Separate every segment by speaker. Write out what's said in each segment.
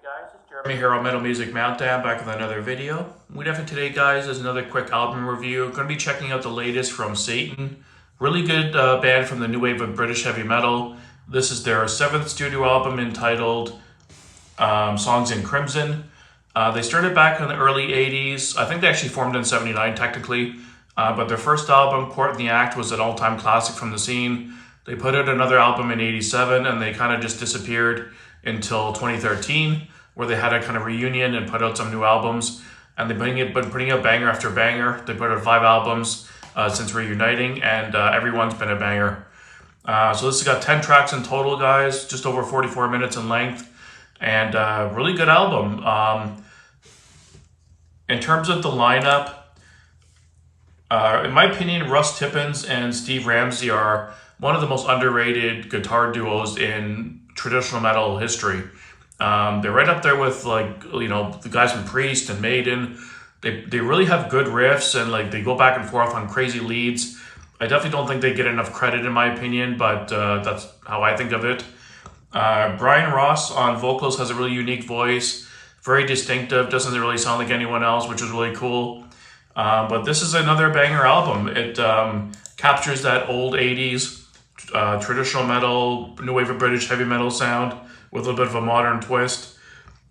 Speaker 1: Guys, it's Jeremy here on Metal Music Meltdown, back with another video. What we have for today, guys, is another quick album review. Going to be checking out the latest from Satan. Really good band from the new wave of British heavy metal. This is their 7th studio album entitled Songs in Crimson. They started back in the early 80s. I think they actually formed in 79 technically. But their first album, Court in the Act, was an all-time classic from the scene. They put out another album in 87 and they kind of just disappeared until 2013, where they had a kind of reunion and put out some new albums. And they've been putting out banger after banger. They put out 5 albums since reuniting, and everyone's been a banger. So this has got 10 tracks in total, guys, just over 44 minutes in length, and really good album. In terms of the lineup, in my opinion, Russ Tippins and Steve Ramsey are one of the most underrated guitar duos in traditional metal history. They're right up there with, like, you know, the guys from Priest and Maiden. They really have good riffs, and like they go back and forth on crazy leads. I definitely don't think they get enough credit in my opinion, but that's how I think of it. Brian Ross on vocals has a really unique voice, very distinctive, doesn't really sound like anyone else, which is really cool. But this is another banger album. It captures that old 80s traditional metal, new wave of British heavy metal sound with a little bit of a modern twist.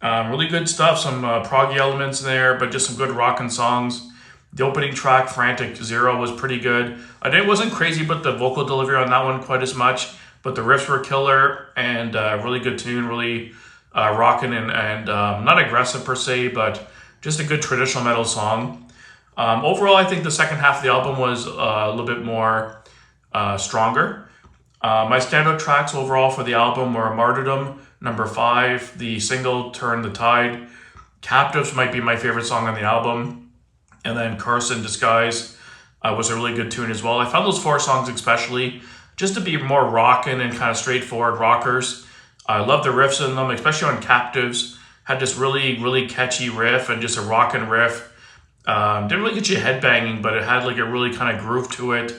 Speaker 1: Really good stuff, some proggy elements there, but just some good rockin' songs. The opening track, Frantic Zero, was pretty good. It wasn't crazy, but the vocal delivery on that one quite as much, but the riffs were killer, and really good tune, really rockin' and not aggressive per se, but just a good traditional metal song. Overall, I think the second half of the album was a little bit more stronger. My standout tracks overall for the album were Martyrdom, number 5, the single Turn the Tide, Captives might be my favorite song on the album, and then Curse in Disguise was a really good tune as well. I found those 4 songs especially just to be more rockin' and kind of straightforward rockers. I love the riffs in them, especially on Captives. Had this really, really catchy riff and just a rockin' riff. Didn't really get you headbanging, but it had like a really kind of groove to it,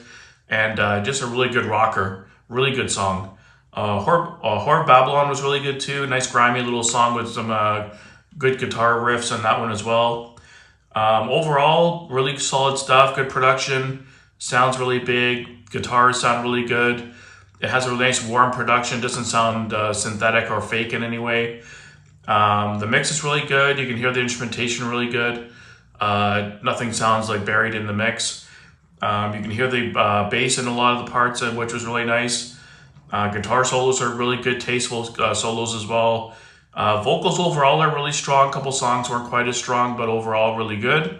Speaker 1: and just a really good rocker. Really good song. Whore of Babylon was really good too. Nice grimy little song with some good guitar riffs on that one as well. Overall, really solid stuff. Good production. Sounds really big. Guitars sound really good. It has a nice warm production. Doesn't sound synthetic or fake in any way. The mix is really good. You can hear the instrumentation really good. Nothing sounds like buried in the mix. You can hear the bass in a lot of the parts, which was really nice. Guitar solos are really good, tasteful solos as well. Vocals overall are really strong. A couple songs weren't quite as strong, but overall really good.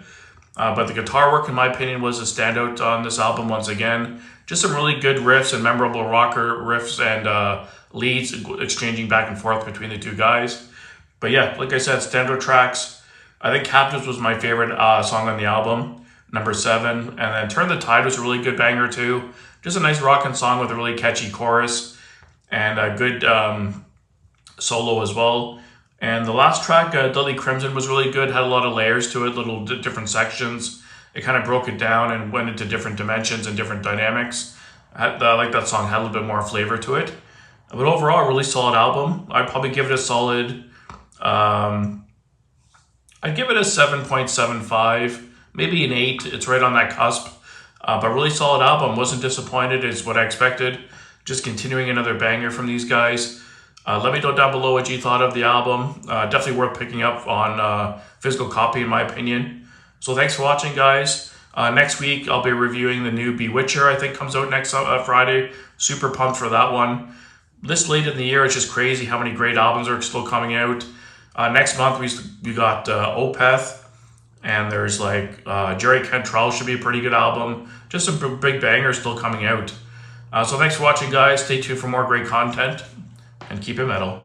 Speaker 1: But the guitar work, in my opinion, was a standout on this album once again. Just some really good riffs and memorable rocker riffs and leads exchanging back and forth between the two guys. But yeah, like I said, standout tracks. I think Captives was my favorite song on the album. Number 7, and then Turn the Tide was a really good banger too. Just a nice rockin' song with a really catchy chorus and a good solo as well. And the last track, Deadly Crimson, was really good. Had a lot of layers to it, little different sections. It kind of broke it down and went into different dimensions and different dynamics. I like that song, had a little bit more flavor to it. But overall, a really solid album. I'd probably give it a solid, I'd give it a 7.75. Maybe an 8. It's right on that cusp. But really solid album. Wasn't disappointed. It's what I expected. Just continuing another banger from these guys. Let me know down below what you thought of the album. Definitely worth picking up on physical copy, in my opinion. So thanks for watching, guys. Next week, I'll be reviewing the new Bewitcher, I think comes out next Friday. Super pumped for that one. This late in the year, it's just crazy how many great albums are still coming out. Next month, we got Opeth. And there's like Jerry Cantrell should be a pretty good album. Just some big bangers still coming out. So thanks for watching, guys. Stay tuned for more great content, and keep it metal.